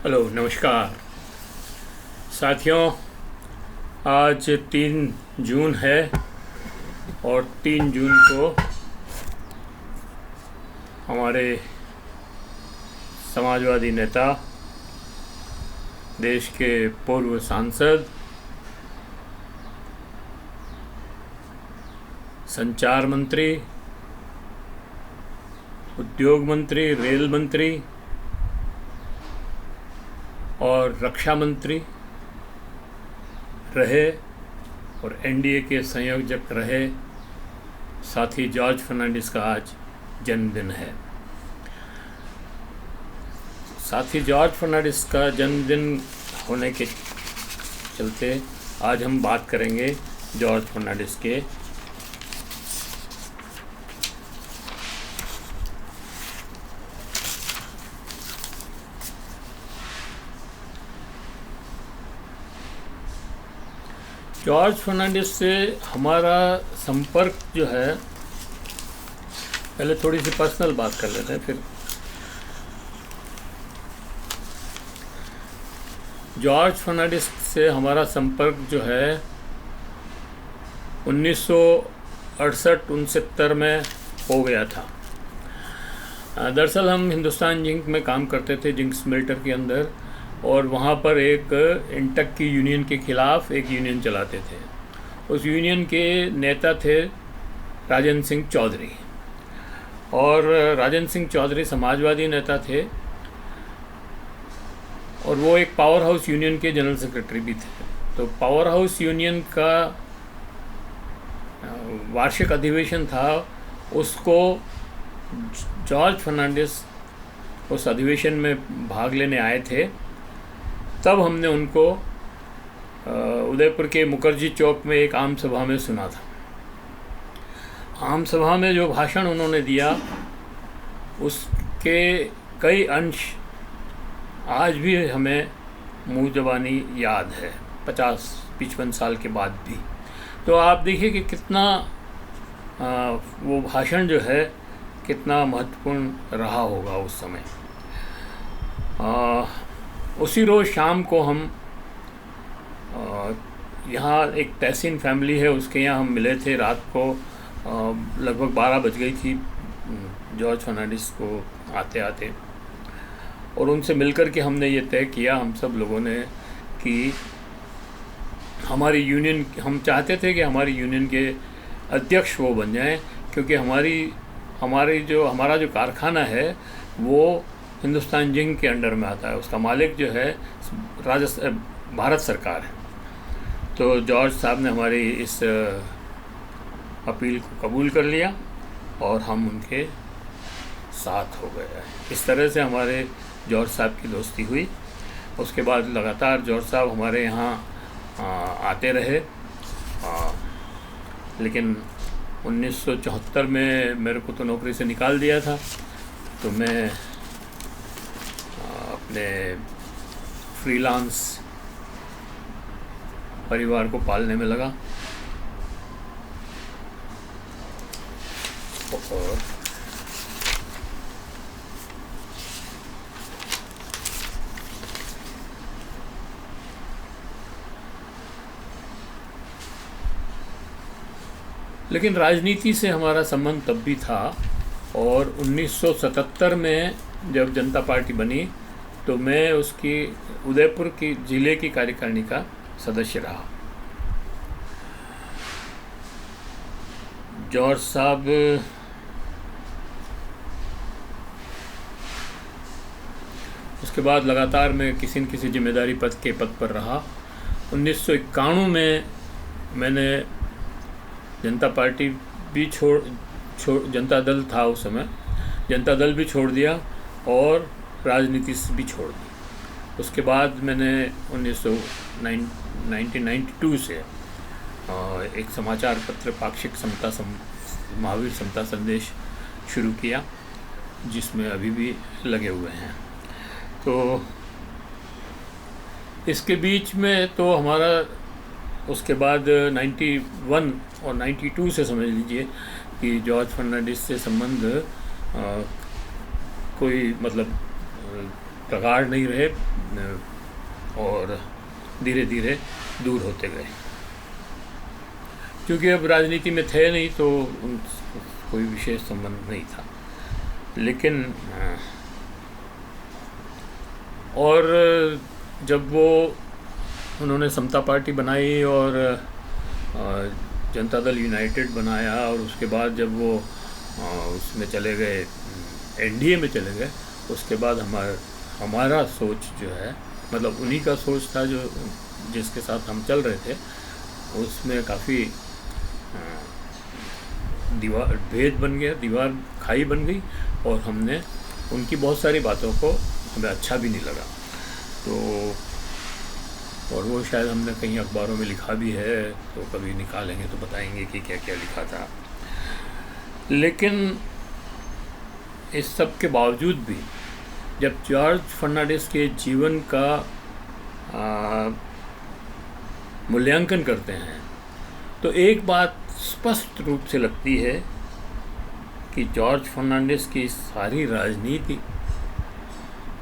Hello, नमस्कार साथियों। आज 3 जून है और 3 जून को हमारे समाजवादी नेता, देश के पूर्व सांसद, संचार मंत्री, उद्योग मंत्री, रेल मंत्री और रक्षा मंत्री रहे और एनडीए के संयोजक रहे साथी जॉर्ज फर्नांडिस का आज जन्मदिन है। साथी जॉर्ज फर्नांडिस का जन्मदिन होने के चलते आज हम बात करेंगे जॉर्ज फर्नांडिस के जॉर्ज फर्नांडिस से हमारा संपर्क जो है, पहले थोड़ी सी पर्सनल बात कर लेते हैं। फिर जॉर्ज फर्नांडिस से हमारा संपर्क जो है 1968-69 में हो गया था। दरअसल हम हिंदुस्तान जिंक में काम करते थे, जिंक स्मेल्टर के अंदर, और वहाँ पर एक इंटक की यूनियन के ख़िलाफ़ एक यूनियन चलाते थे। उस यूनियन के नेता थे राजेंद्र सिंह चौधरी, और राजेंद्र सिंह चौधरी समाजवादी नेता थे और वो एक पावर हाउस यूनियन के जनरल सेक्रेटरी भी थे। तो पावर हाउस यूनियन का वार्षिक अधिवेशन था, उसको जॉर्ज फर्नांडिस उस अधिवेशन में भाग लेने आए थे। तब हमने उनको उदयपुर के मुखर्जी चौक में एक आम सभा में सुना था। आम सभा में जो भाषण उन्होंने दिया, उसके कई अंश आज भी हमें मुँह ज़बानी याद है, 50-55 साल के बाद भी। तो आप देखिए कि कितना वो भाषण जो है कितना महत्वपूर्ण रहा होगा उस समय। उसी रोज़ शाम को हम यहाँ एक तहसीन फैमिली है, उसके यहाँ हम मिले थे। रात को लगभग 12 बज गई थी जॉर्ज फर्नांडिस को आते आते, और उनसे मिलकर के हमने ये तय किया, हम सब लोगों ने, कि हमारी यूनियन, हम चाहते थे कि हमारी यूनियन के अध्यक्ष वो बन जाएं, क्योंकि हमारा जो कारखाना है वो हिंदुस्तान जिंक के अंडर में आता है। उसका मालिक जो है भारत सरकार है। तो जॉर्ज साहब ने हमारी इस अपील को कबूल कर लिया और हम उनके साथ हो गए। इस तरह से हमारे जॉर्ज साहब की दोस्ती हुई। उसके बाद लगातार जॉर्ज साहब हमारे यहाँ आते रहे, लेकिन 1974 में मेरे को तो नौकरी से निकाल दिया था, तो मैं अपने फ्रीलांस परिवार को पालने में लगा। और लेकिन राजनीति से हमारा संबंध तब भी था, और 1977 में जब जनता पार्टी बनी तो मैं उसकी उदयपुर की ज़िले की कार्यकारिणी का सदस्य रहा। जॉर्ज साहब उसके बाद लगातार मैं किसी न किसी जिम्मेदारी पद पर रहा। 1991 में मैंने जनता पार्टी भी जनता दल था उस समय, जनता दल भी छोड़ दिया और राजनीति से भी छोड़ दी। उसके बाद मैंने 1992 से एक समाचार पत्र पाक्षिक महावीर समता संदेश शुरू किया, जिसमें अभी भी लगे हुए हैं। तो इसके बीच में तो हमारा उसके बाद 91 और 92 से समझ लीजिए कि जॉर्ज फर्नांडिस से संबंध कोई मतलब प्रगाढ़ नहीं रहे और धीरे धीरे दूर होते गए, क्योंकि अब राजनीति में थे नहीं तो उन कोई विशेष संबंध नहीं था। लेकिन और जब वो उन्होंने समता पार्टी बनाई और जनता दल यूनाइटेड बनाया, और उसके बाद जब वो उसमें चले गए, एनडीए में चले गए, उसके बाद हमारा सोच जो है, मतलब उन्हीं का सोच था जो जिसके साथ हम चल रहे थे, उसमें काफ़ी दीवार भेद बन गया, दीवार खाई बन गई, और हमने उनकी बहुत सारी बातों को हमें अच्छा भी नहीं लगा। तो और वो शायद हमने कहीं अखबारों में लिखा भी है, तो कभी निकालेंगे तो बताएंगे कि क्या क्या लिखा था। लेकिन इस सब के बावजूद भी जब जॉर्ज फर्नांडिस के जीवन का मूल्यांकन करते हैं तो एक बात स्पष्ट रूप से लगती है कि जॉर्ज फर्नांडिस की सारी राजनीति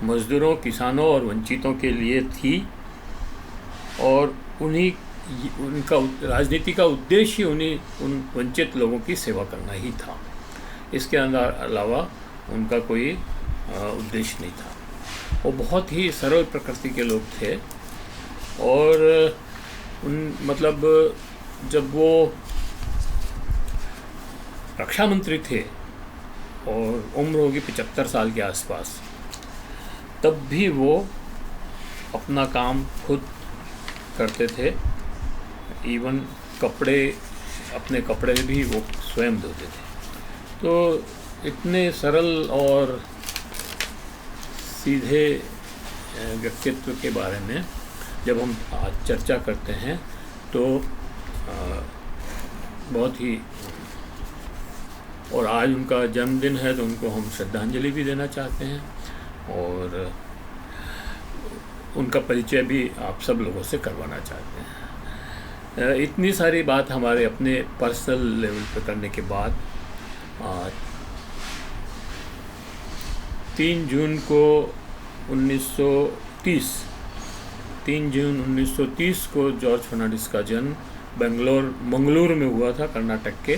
मज़दूरों, किसानों और वंचितों के लिए थी, और उनका राजनीति का उद्देश्य उन वंचित लोगों की सेवा करना ही था। इसके अलावा उनका कोई उद्देश्य नहीं था। वो बहुत ही सरल प्रकृति के लोग थे, और मतलब जब वो रक्षा मंत्री थे और उम्र होगी 75 साल के आसपास, तब भी वो अपना काम खुद करते थे। इवन अपने कपड़े भी वो स्वयं धोते थे। तो इतने सरल और सीधे व्यक्तित्व के बारे में जब हम आज चर्चा करते हैं तो बहुत ही, और आज उनका जन्मदिन है तो उनको हम श्रद्धांजलि भी देना चाहते हैं, और उनका परिचय भी आप सब लोगों से करवाना चाहते हैं। इतनी सारी बात हमारे अपने पर्सनल लेवल पर करने के बाद 3 जून 1930 को जॉर्ज फर्नांडिस का जन्म मंगलूर में हुआ था, कर्नाटक के।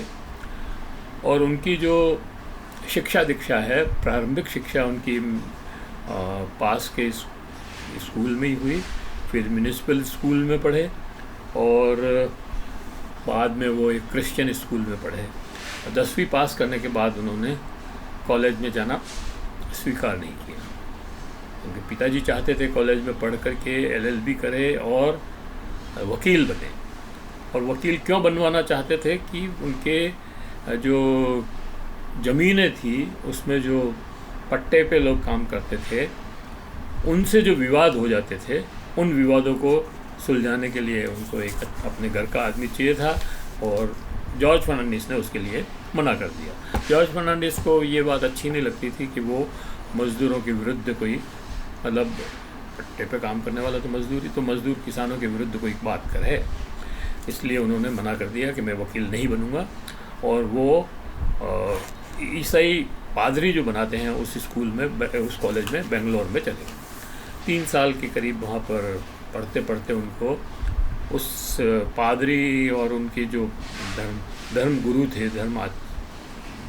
और उनकी जो शिक्षा दीक्षा है, प्रारंभिक शिक्षा उनकी पास के स्कूल में ही हुई, फिर म्यूनिसिपल स्कूल में पढ़े, और बाद में वो एक क्रिश्चियन स्कूल में पढ़े। 10वीं पास करने के बाद उन्होंने कॉलेज में जाना स्वीकार नहीं किया। उनके पिताजी चाहते थे कॉलेज में पढ़ करके LLB करे और वकील बने। और वकील क्यों बनवाना चाहते थे कि उनके जो ज़मीनें थी उसमें जो पट्टे पे लोग काम करते थे, उनसे जो विवाद हो जाते थे, उन विवादों को सुलझाने के लिए उनको एक अपने घर का आदमी चाहिए था, और जॉर्ज फर्नांडिस ने उसके लिए मना कर दिया। जॉर्ज फर्नांडिस को ये बात अच्छी नहीं लगती थी कि वो मज़दूरों के विरुद्ध कोई, मतलब पट्टे पे काम करने वाला तो मज़दूर किसानों के विरुद्ध कोई बात करे, इसलिए उन्होंने मना कर दिया कि मैं वकील नहीं बनूंगा। और वो ईसाई पादरी जो बनाते हैं उस स्कूल में, उस कॉलेज में बेंगलोर में चले गए। 3 साल के करीब वहाँ पर पढ़ते पढ़ते उनको उस पादरी और उनके जो धर्म गुरु थे,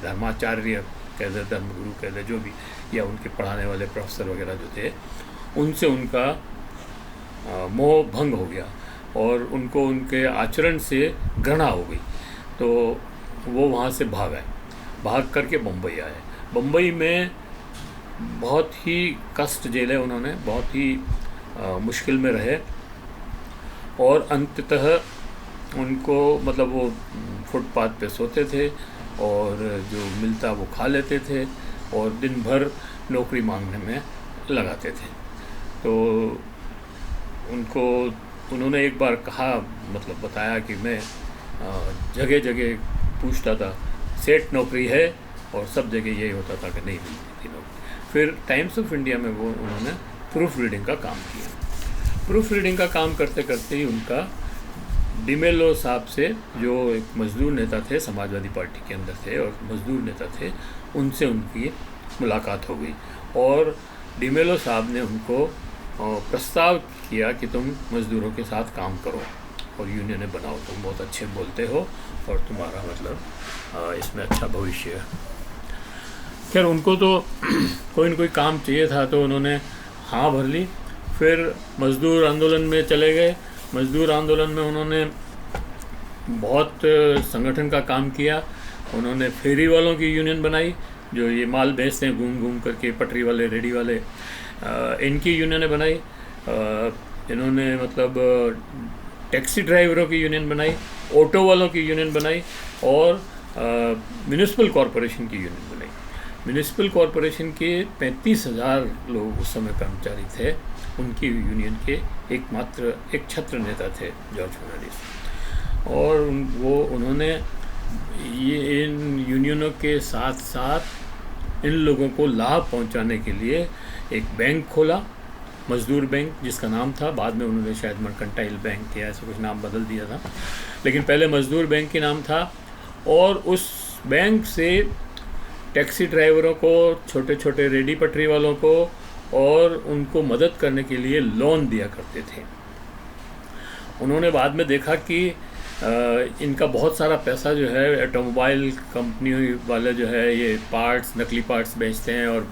धर्माचार्य कह दे, धर्म गुरु कह दे, जो भी, या उनके पढ़ाने वाले प्रोफेसर वगैरह जो थे, उनसे उनका मोह भंग हो गया और उनको उनके आचरण से घृणा हो गई। तो वो वहाँ से भाग करके बम्बई आए। बम्बई में बहुत ही कष्ट झेले उन्होंने, बहुत ही मुश्किल में रहे, और अंततः उनको, मतलब वो फुटपाथ पे सोते थे और जो मिलता वो खा लेते थे, और दिन भर नौकरी मांगने में लगाते थे। तो उन्होंने एक बार कहा, मतलब बताया कि मैं जगह जगह पूछता था, सेठ नौकरी है, और सब जगह यही होता था कि नहीं मिलती थी नौकरी। फिर टाइम्स ऑफ इंडिया में उन्होंने प्रूफ रीडिंग का काम किया। प्रूफ रीडिंग का काम करते करते ही उनका डिमेलो साहब से, जो एक मज़दूर नेता थे, समाजवादी पार्टी के अंदर थे और मज़दूर नेता थे, उनसे उनकी मुलाकात हो गई। और डिमेलो साहब ने उनको प्रस्ताव किया कि तुम मज़दूरों के साथ काम करो और यूनियनें बनाओ, तुम बहुत अच्छे बोलते हो और तुम्हारा मतलब इसमें अच्छा भविष्य है। खैर उनको तो कोई न कोई काम चाहिए था, तो उन्होंने हाँ भर ली। फिर मज़दूर आंदोलन में चले गए। मज़दूर आंदोलन में उन्होंने बहुत संगठन का काम किया। उन्होंने फेरी वालों की यूनियन बनाई, जो ये माल बेचते हैं घूम घूम करके, पटरी वाले, रेडी वाले, इनकी यूनियनें बनाई। इन्होंने मतलब टैक्सी ड्राइवरों की यूनियन बनाई, ऑटो वालों की यूनियन बनाई और म्यूनिसिपल कॉरपोरेशन की यूनियन बनाई। म्यूनिसिपल कॉरपोरेशन के 35,000 लोग उस समय कर्मचारी थे। उनकी यूनियन के एकमात्र एक छत्र नेता थे जॉर्ज फर्नांडिस, और वो उन्होंने ये इन यूनियनों के साथ साथ इन लोगों को लाभ पहुंचाने के लिए एक बैंक खोला, मज़दूर बैंक, जिसका नाम था, बाद में उन्होंने शायद मर्केंटाइल बैंक या ऐसा कुछ नाम बदल दिया था, लेकिन पहले मज़दूर बैंक के नाम था। और उस बैंक से टैक्सी ड्राइवरों को, छोटे छोटे रेडी पटरी वालों को और उनको मदद करने के लिए लोन दिया करते थे। उन्होंने बाद में देखा कि इनका बहुत सारा पैसा जो है ऑटोमोबाइल कंपनी वाले जो है ये पार्ट्स, नकली पार्ट्स बेचते हैं और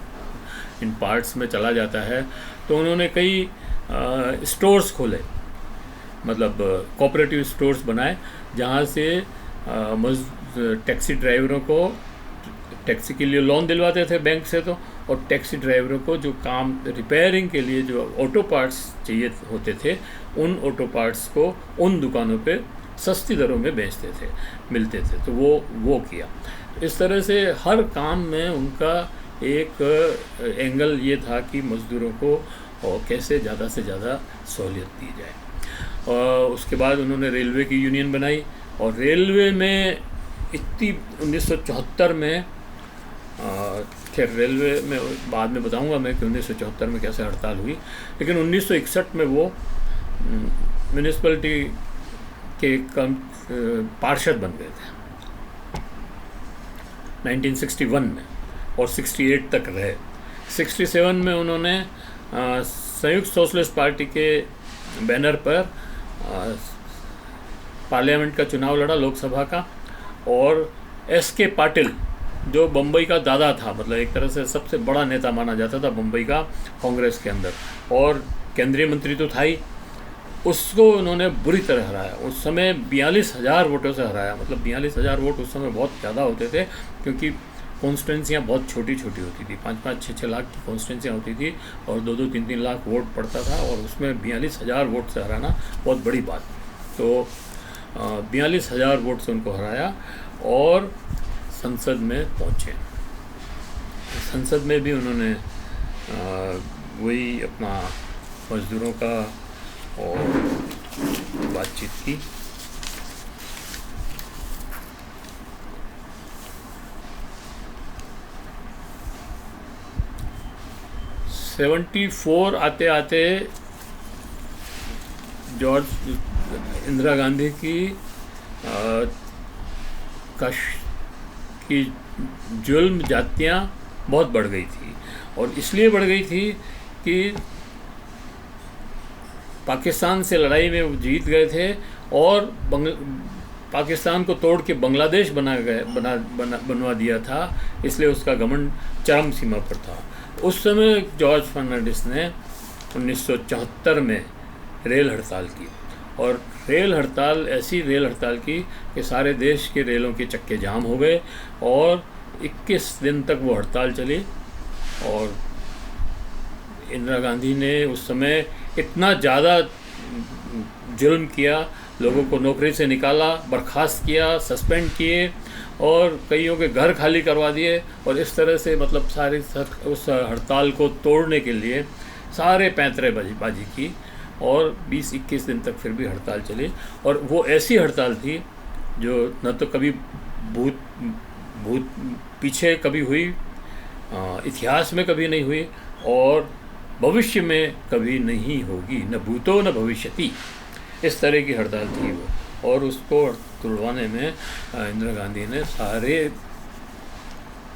इन पार्ट्स में चला जाता है। तो उन्होंने कई स्टोर्स खोले, मतलब कोऑपरेटिव स्टोर्स बनाए, जहाँ से टैक्सी ड्राइवरों को टैक्सी के लिए लोन दिलवाते थे बैंक से, तो और टैक्सी ड्राइवरों को जो काम रिपेयरिंग के लिए जो ऑटो पार्ट्स चाहिए होते थे, उन ऑटो पार्ट्स को उन दुकानों पे सस्ती दरों में बेचते थे, मिलते थे। तो वो किया। इस तरह से हर काम में उनका एक एंगल ये था कि मज़दूरों को कैसे ज़्यादा से ज़्यादा सहूलियत दी जाए। और उसके बाद उन्होंने रेलवे की यूनियन बनाई, और रेलवे में इतनी 1974 में, खैर रेलवे में बाद में बताऊंगा मैं कि 1974 में कैसे हड़ताल हुई, लेकिन 1961 में वो म्यूनिसिपैलिटी के पार्षद बन गए थे 1961 में, और 68 तक रहे। 67 में उन्होंने संयुक्त सोशलिस्ट पार्टी के बैनर पर पार्लियामेंट का चुनाव लड़ा, लोकसभा का, और एस.के. पाटिल जो बम्बई का दादा था, मतलब एक तरह से सबसे बड़ा नेता माना जाता था बम्बई का कांग्रेस के अंदर, और केंद्रीय मंत्री तो था ही, उसको उन्होंने बुरी तरह हराया। उस समय 42,000 वोटों से हराया। मतलब 42,000 वोट उस समय बहुत ज़्यादा होते थे, क्योंकि कॉन्स्टिट्यूंसियाँ बहुत छोटी छोटी होती थी, 5-5, 6-6 लाख की कॉन्स्टिट्यूंसियाँ होती थी, और 2-2, 3-3 लाख वोट पड़ता था, और उसमें 42,000 वोट से हराना बहुत बड़ी बात। तो 42,000 वोट से उनको हराया और संसद में पहुँचे। संसद में भी उन्होंने वही अपना मज़दूरों का और बातचीत की। '74 आते आते इंदिरा गांधी की जुल्म जातियाँ बहुत बढ़ गई थी, और इसलिए बढ़ गई थी कि पाकिस्तान से लड़ाई में वो जीत गए थे, और पाकिस्तान को तोड़ के बांग्लादेश बनवा दिया था, इसलिए उसका घमंड चरम सीमा पर था। उस समय जॉर्ज फर्नांडिस ने 1974 में रेल हड़ताल की, और रेल हड़ताल ऐसी रेल हड़ताल की कि सारे देश के रेलों के चक्के जाम हो गए, और 21 दिन तक वो हड़ताल चली। और इंदिरा गांधी ने उस समय इतना ज़्यादा जुल्म किया, लोगों को नौकरी से निकाला, बर्खास्त किया, सस्पेंड किए, और कईयों के घर खाली करवा दिए, और इस तरह से मतलब सारी उस हड़ताल को तोड़ने के लिए सारे पैंतरेबाजी की, और 20-21 दिन तक फिर भी हड़ताल चली। और वो ऐसी हड़ताल थी जो न तो कभी भूत पीछे कभी हुई, इतिहास में कभी नहीं हुई, और भविष्य में कभी नहीं होगी, न भूतो न भविष्यति। इस तरह की हड़ताल थी वो, और उसको तुड़वाने में इंदिरा गांधी ने सारे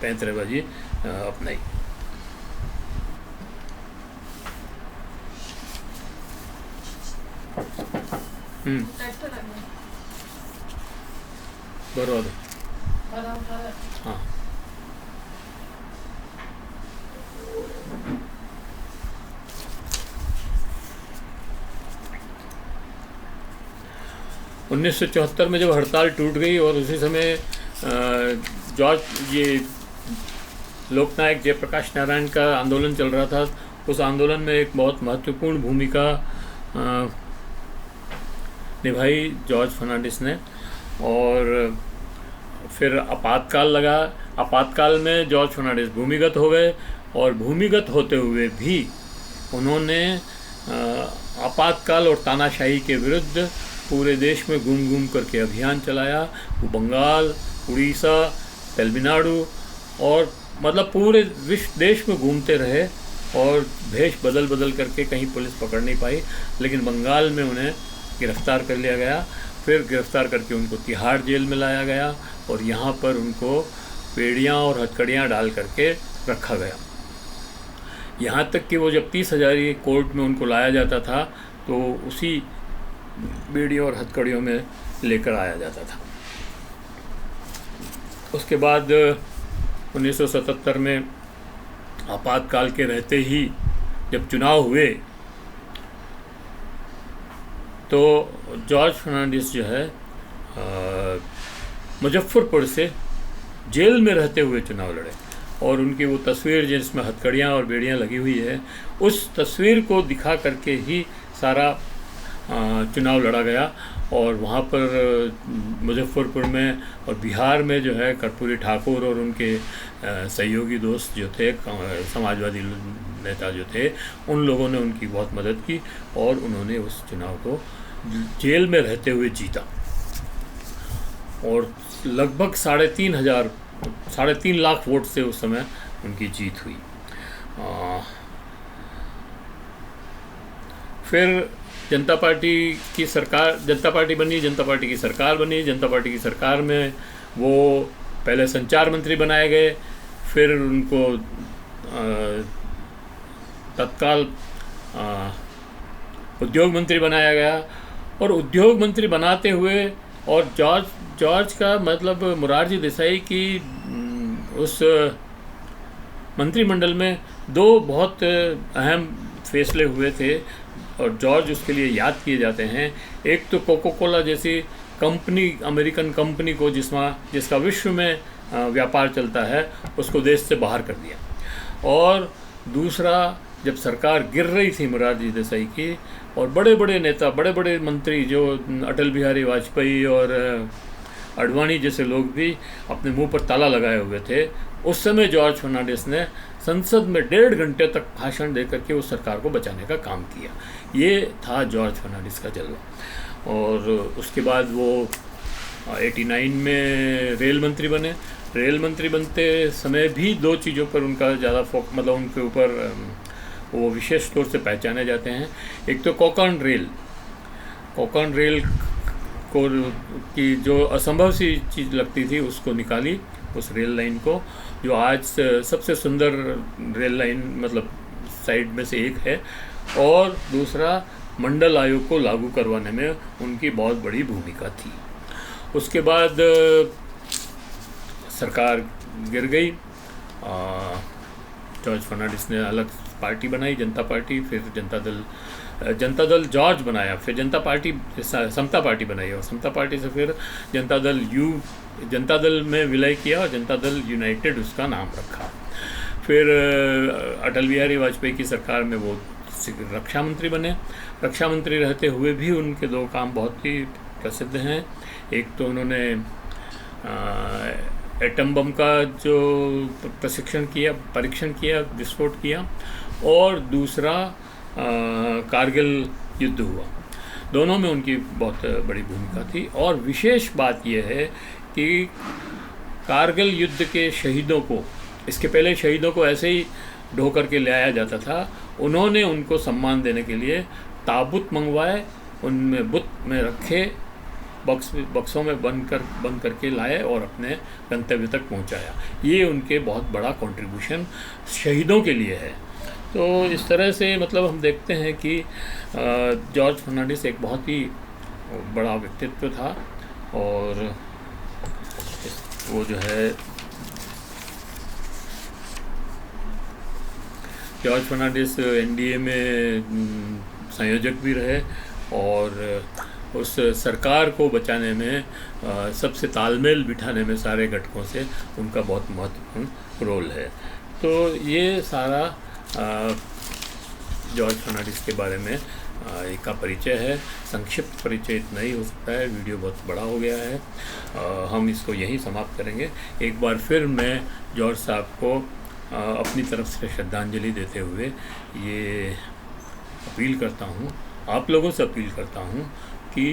पैंतरेबाजी अपनाई। बरोबर। हाँ, 1974 में जब हड़ताल टूट गई और उसी समय जॉर्ज ये लोकनायक जयप्रकाश नारायण का आंदोलन चल रहा था, उस आंदोलन में एक बहुत महत्वपूर्ण भूमिका निभाई जॉर्ज फर्नांडिस ने। और फिर आपातकाल लगा, आपातकाल में जॉर्ज फर्नांडिस भूमिगत हो गए और भूमिगत होते हुए भी उन्होंने आपातकाल और तानाशाही के विरुद्ध पूरे देश में घूम घूम करके अभियान चलाया। वो बंगाल, उड़ीसा, तमिलनाडु और मतलब पूरे विश्व देश में घूमते रहे और भेष बदल बदल करके कहीं पुलिस पकड़ नहीं पाई, लेकिन बंगाल में उन्हें गिरफ्तार कर लिया गया। फिर गिरफ्तार करके उनको तिहाड़ जेल में लाया गया और यहाँ पर उनको बेड़ियाँ और हथकड़ियाँ डाल करके रखा गया। यहाँ तक कि वो जब 30 हज़ारी कोर्ट में उनको लाया जाता था तो उसी बेड़ियों और हथकड़ियों में लेकर आया जाता था। उसके बाद 1977 में आपातकाल के रहते ही जब चुनाव हुए तो जॉर्ज फर्नांडिस जो है मुजफ्फरपुर से जेल में रहते हुए चुनाव लड़े और उनकी वो तस्वीर जिसमें हथकड़ियाँ और बेड़ियाँ लगी हुई है, उस तस्वीर को दिखा करके ही सारा चुनाव लड़ा गया। और वहाँ पर मुजफ्फरपुर में और बिहार में जो है कर्पूरी ठाकुर और उनके सहयोगी दोस्त जो थे, समाजवादी नेता जो थे, उन लोगों ने उनकी बहुत मदद की और उन्होंने उस चुनाव को जेल में रहते हुए जीता और लगभग 3.5 लाख वोट से उस समय उनकी जीत हुई। फिर जनता पार्टी की सरकार, जनता पार्टी बनी, जनता पार्टी की सरकार बनी। जनता पार्टी की सरकार में वो पहले संचार मंत्री बनाए गए, फिर उनको तत्काल उद्योग मंत्री बनाया गया और उद्योग मंत्री बनाते हुए और जॉर्ज का मतलब मोरारजी देसाई की उस मंत्रिमंडल में 2 बहुत अहम फैसले हुए थे और जॉर्ज उसके लिए याद किए जाते हैं। एक तो कोको कोला जैसी कंपनी, अमेरिकन कंपनी को जिसका विश्व में व्यापार चलता है, उसको देश से बाहर कर दिया। और दूसरा, जब सरकार गिर रही थी मोरारजी देसाई की और बड़े बड़े नेता, बड़े बड़े मंत्री जो अटल बिहारी वाजपेयी और अडवाणी जैसे लोग भी अपने मुंह पर ताला लगाए हुए थे, उस समय जॉर्ज फर्नांडिस ने संसद में 1.5 घंटे तक भाषण दे करके उस सरकार को बचाने का काम किया। ये था जॉर्ज फर्नांडिस का जलवा। और उसके बाद वो 89 में रेल मंत्री बने। रेल मंत्री बनते समय भी 2 चीज़ों पर उनका ज़्यादा मतलब उनके ऊपर वो विशेष तौर से पहचाने जाते हैं। एक तो कोंकण रेल को की जो असंभव सी चीज़ लगती थी उसको निकाली, उस रेल लाइन को, जो आज सबसे सुंदर रेल लाइन मतलब साइड में से एक है। और दूसरा, मंडल आयोग को लागू करवाने में उनकी बहुत बड़ी भूमिका थी। उसके बाद सरकार गिर गई, जॉर्ज फर्नांडिस ने अलग पार्टी बनाई, जनता पार्टी, फिर जनता दल जॉर्ज बनाया, फिर समता पार्टी बनाई और समता पार्टी से फिर जनता दल में विलय किया और जनता दल यूनाइटेड उसका नाम रखा। फिर अटल बिहारी वाजपेयी की सरकार में वो रक्षा मंत्री बने। रक्षा मंत्री रहते हुए भी उनके 2 काम बहुत ही प्रसिद्ध हैं। एक तो उन्होंने एटम बम का जो परीक्षण किया, विस्फोट किया, और दूसरा कारगिल युद्ध हुआ। दोनों में उनकी बहुत बड़ी भूमिका थी। और विशेष बात यह है कि कारगिल युद्ध के शहीदों को, इसके पहले शहीदों को ऐसे ही ढो करके ले आया जाता था, उन्होंने उनको सम्मान देने के लिए ताबूत मंगवाए, उनमें बुत में रखे, बक्सों में बंद करके लाए और अपने गंतव्य तक पहुंचाया। ये उनके बहुत बड़ा कंट्रीब्यूशन शहीदों के लिए है। तो इस तरह से मतलब हम देखते हैं कि जॉर्ज फर्नांडिस एक बहुत ही बड़ा व्यक्तित्व था। और वो जो है जॉर्ज फर्नांडिस एनडीए में संयोजक भी रहे और उस सरकार को बचाने में सबसे तालमेल बिठाने में सारे घटकों से उनका बहुत महत्वपूर्ण रोल है। तो ये सारा जॉर्ज फर्नांडिस के बारे में एक का परिचय है। संक्षिप्त परिचय इतना ही हो सकता है, वीडियो बहुत बड़ा हो गया है। हम इसको यहीं समाप्त करेंगे। एक बार फिर मैं जॉर्ज साहब को अपनी तरफ से श्रद्धांजलि देते हुए ये अपील करता हूँ, आप लोगों से अपील करता हूँ कि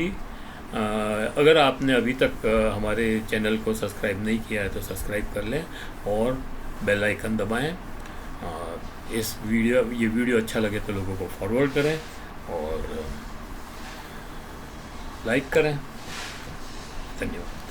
अगर आपने अभी तक हमारे चैनल को सब्सक्राइब नहीं किया है तो सब्सक्राइब कर लें और बेल आइकन दबाएं। ये वीडियो अच्छा लगे तो लोगों को फॉरवर्ड करें और लाइक करें। धन्यवाद।